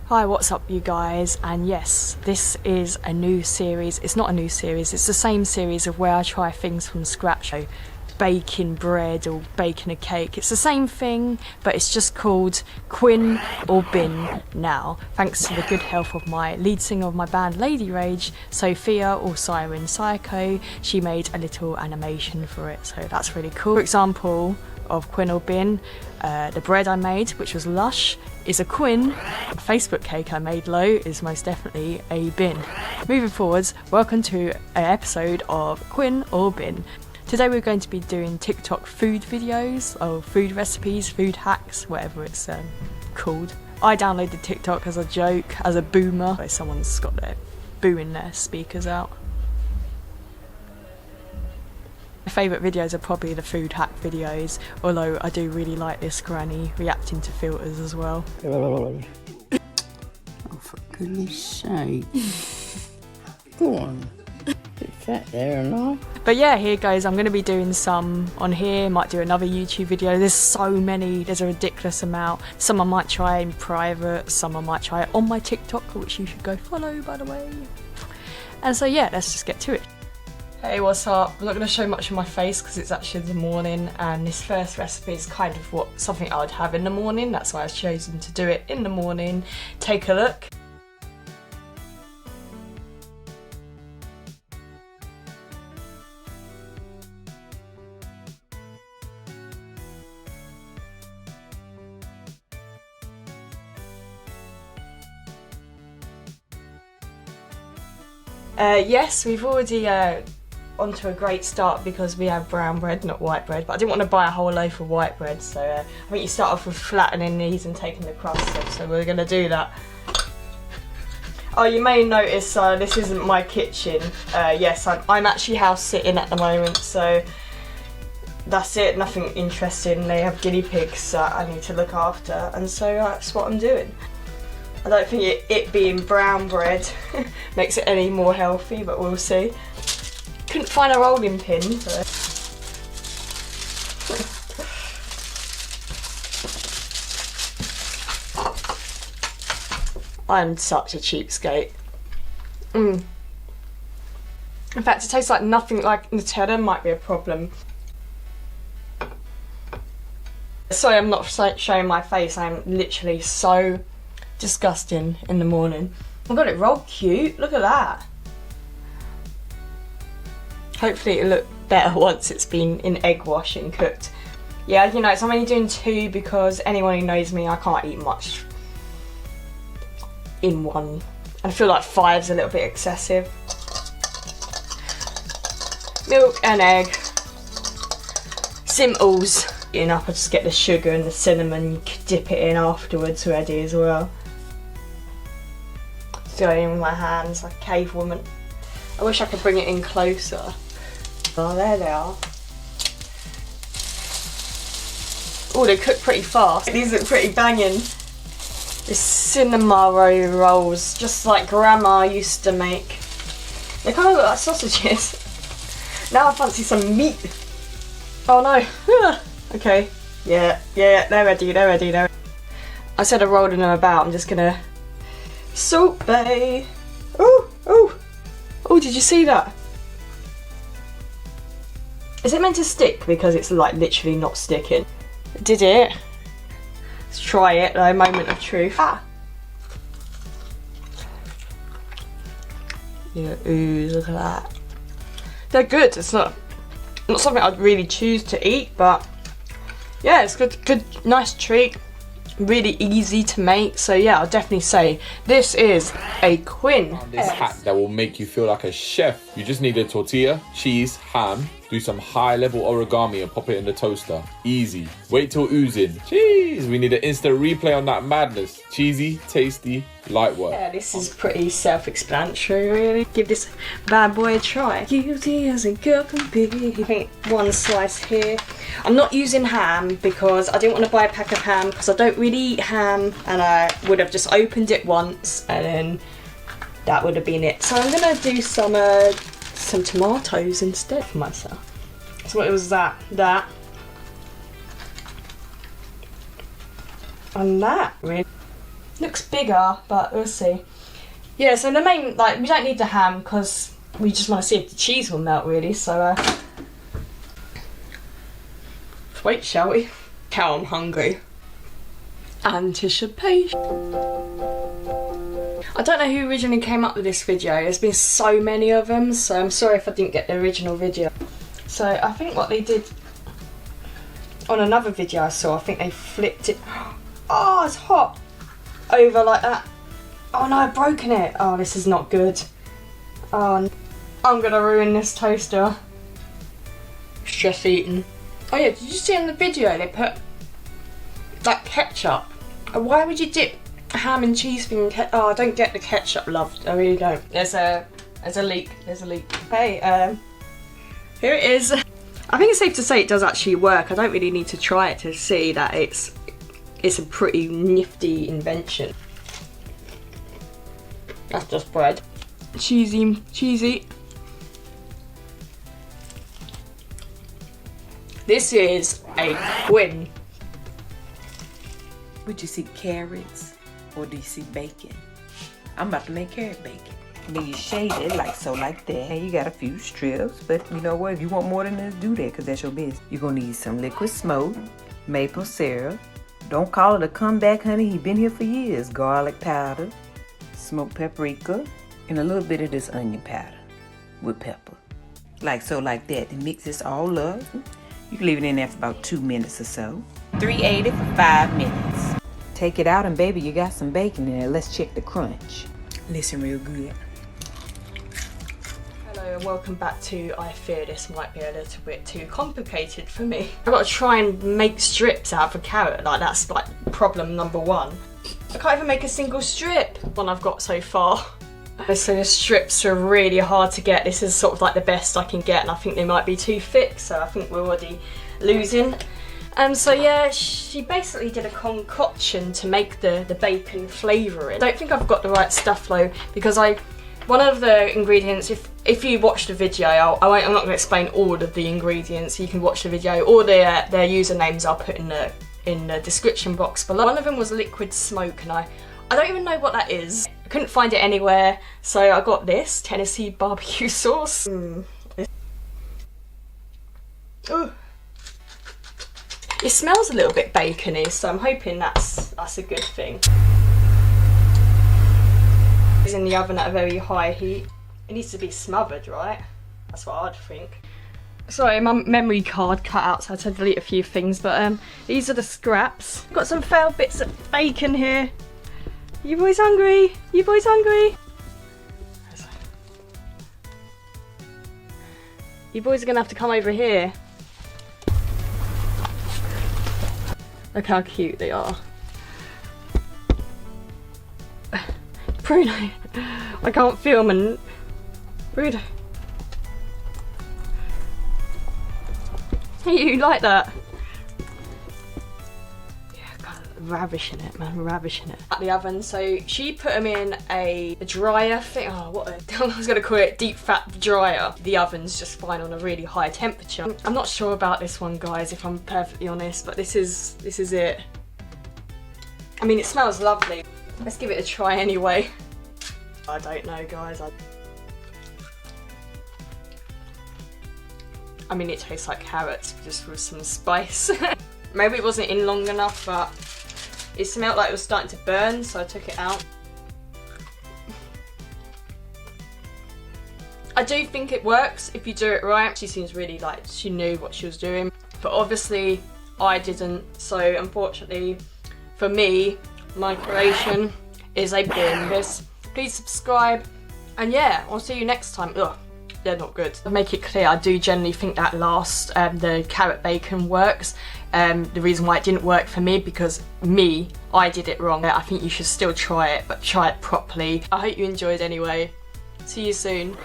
Hi, what's up you guys? And yes, this is a new series. It's not a new series, it's the same series of where I try things from scratch. So baking bread or baking a cake. It's the same thing, but it's just called Quinn or Bin now. Thanks to the good health of my lead singer of my band Lady Rage, Sophia or Siren Psycho. She made a little animation for it, so that's really cool. For example of Quinn or Bin, the bread I made, which was lush, is a Quinn. A Facebook cake I made low is most definitely a bin. Moving forwards, welcome to an episode of Quinn or Bin. Today we're going to be doing TikTok food videos, or food recipes, food hacks, whatever it's called. I downloaded TikTok as a joke, as a boomer, where someone's got their booing their speakers out. My favourite videos are probably the food hack videos, although I do really like this granny reacting to filters as well. Oh, for goodness sake. Go on. Bit fat there and all. But yeah, here goes. I'm going to be doing some on here, might do another YouTube video. There's so many, there's a ridiculous amount. Some I might try in private, some I might try on my TikTok, which you should go follow by the way. And so yeah, let's just get to it. Hey, what's up? I'm not going to show much of my face because it's actually the morning, and this first recipe is kind of something I would have in the morning. That's why I've chosen to do it in the morning. Take a look. Yes, we've already onto a great start because we have brown bread, not white bread, but I didn't want to buy a whole loaf of white bread, so I think you start off with flattening these and taking the crust off, so we're going to do that. Oh, you may notice this isn't my kitchen. Yes, I'm actually house sitting at the moment, so that's it, nothing interesting. They have guinea pigs that I need to look after, and so that's what I'm doing. I don't think it being brown bread makes it any more healthy, but we'll see. Couldn't find a rolling pin, so. I'm such a cheapskate. In fact, it tastes like nothing like Nutella, might be a problem. Sorry, I'm not showing my face. I'm literally so disgusting in the morning. I got it rolled cute. Look at that. Hopefully it'll look better once it's been in egg wash and cooked. Yeah, you know, so I'm only doing 2 because anyone who knows me, I can't eat much in one. I feel like 5's a little bit excessive. Milk and egg. Simples. Enough, I just get the sugar and the cinnamon, you could dip it in afterwards ready as well. Going in with my hands like a cave woman. I wish I could bring it in closer. Oh, there they are. Oh, they cook pretty fast. These look pretty banging. This cinema rolls, just like Grandma used to make. They kind of look like sausages. Now I fancy some meat. Oh no. Okay. Yeah, they're ready, they're ready. I said I'm rolling them about, I'm just gonna Salt Bay. Oh, did you see that? Is it meant to stick because it's like literally not sticking? Did it? Let's try it though, moment of truth. Ah! Yeah, ooh, look at that. They're good, it's not something I'd really choose to eat, but yeah, it's good, nice treat. Really easy to make, so yeah, I'll definitely say this is a Quinn. This hack that will make you feel like a chef. You just need a tortilla, cheese, ham, do some high level origami and pop it in the toaster. Easy. Wait till oozing. Jeez, we need an instant replay on that madness. Cheesy, tasty, light work. Yeah, this is pretty self-explanatory really. Give this bad boy a try. Guilty as a girl can be. I think 1 slice here. I'm not using ham because I didn't want to buy a pack of ham because I don't really eat ham, and I would have just opened it once and then that would have been it. So I'm gonna do some tomatoes instead for myself. So it was that, and that really. Looks bigger, but we'll see. Yeah, so the main, like, we don't need the ham because we just want to see if the cheese will melt, really. So, let's wait, shall we? Cow, I'm hungry. Anticipation. I don't know who originally came up with this video. There's been so many of them, so I'm sorry if I didn't get the original video. So I think what they did on another video I saw, I think they flipped it. Oh, it's hot. Over like that. Oh no, I've broken it. Oh, this is not good. Oh, I'm gonna ruin this toaster. Stress eating. Oh yeah, did you see in the video they put like ketchup? Why would you dip ham and cheese thing in ketchup? Oh, I don't get the ketchup love. I really don't. There's a leak. There's a leak. Hey, here it is. I think it's safe to say it does actually work. I don't really need to try it to see that it's a pretty nifty invention. That's just bread. Cheesy, cheesy. This is a Quinn. Would you see carrots or do you see bacon? I'm about to make carrot bacon. Then you shade it like so, like that. And you got a few strips, but you know what? If you want more than this, do that because that's your business. You're gonna need some liquid smoke, maple syrup. Don't call it a comeback, honey. He been here for years. Garlic powder, smoked paprika, and a little bit of this onion powder with pepper. Like so, like that. Then mix this all up. You can leave it in there for about 2 minutes or so. 380 for 5 minutes. Take it out and baby, you got some bacon in there. Let's check the crunch. Listen real good. Hello and welcome back to I fear this might be a little bit too complicated for me. I've got to try and make strips out of a carrot, like that's like problem number one. I can't even make a single strip, one I've got so far. So the strips are really hard to get. This is sort of like the best I can get and I think they might be too thick, so I think we're already losing. So yeah, she basically did a concoction to make the bacon flavouring. I don't think I've got the right stuff though, because one of the ingredients, if you watch the video, I'm not going to explain all of the ingredients. You can watch the video. All their usernames I'll put in the description box. But one of them was liquid smoke, and I don't even know what that is. I couldn't find it anywhere, so I got this Tennessee barbecue sauce. Ooh. It smells a little bit bacony, so I'm hoping that's a good thing. It's in the oven at a very high heat. It needs to be smothered, right? That's what I'd think. Sorry, my memory card cut out, so I had to delete a few things, but these are the scraps. Got some failed bits of bacon here. You boys hungry? You boys hungry? You boys are gonna have to come over here. Look how cute they are. Bruno, I can't film and... Bruno. You like that? Yeah, God, ravishing it, man, ravishing it. At the oven, so she put them in a dryer thing. Oh, what I was gonna call it, deep fat dryer. The oven's just fine on a really high temperature. I'm not sure about this one, guys, if I'm perfectly honest, but this is it. I mean, it smells lovely. Let's give it a try anyway. I don't know, guys. I mean, it tastes like carrots, just with some spice. Maybe it wasn't in long enough, but it smelled like it was starting to burn, so I took it out. I do think it works if you do it right. She seems really like she knew what she was doing, but obviously I didn't, so unfortunately for me, my creation is a bin. Please subscribe, and yeah, I'll see you next time. Ugh, they're not good. To make it clear, I do generally think that last, the carrot bacon works. The reason why it didn't work for me, because I did it wrong. I think you should still try it, but try it properly. I hope you enjoyed anyway. See you soon.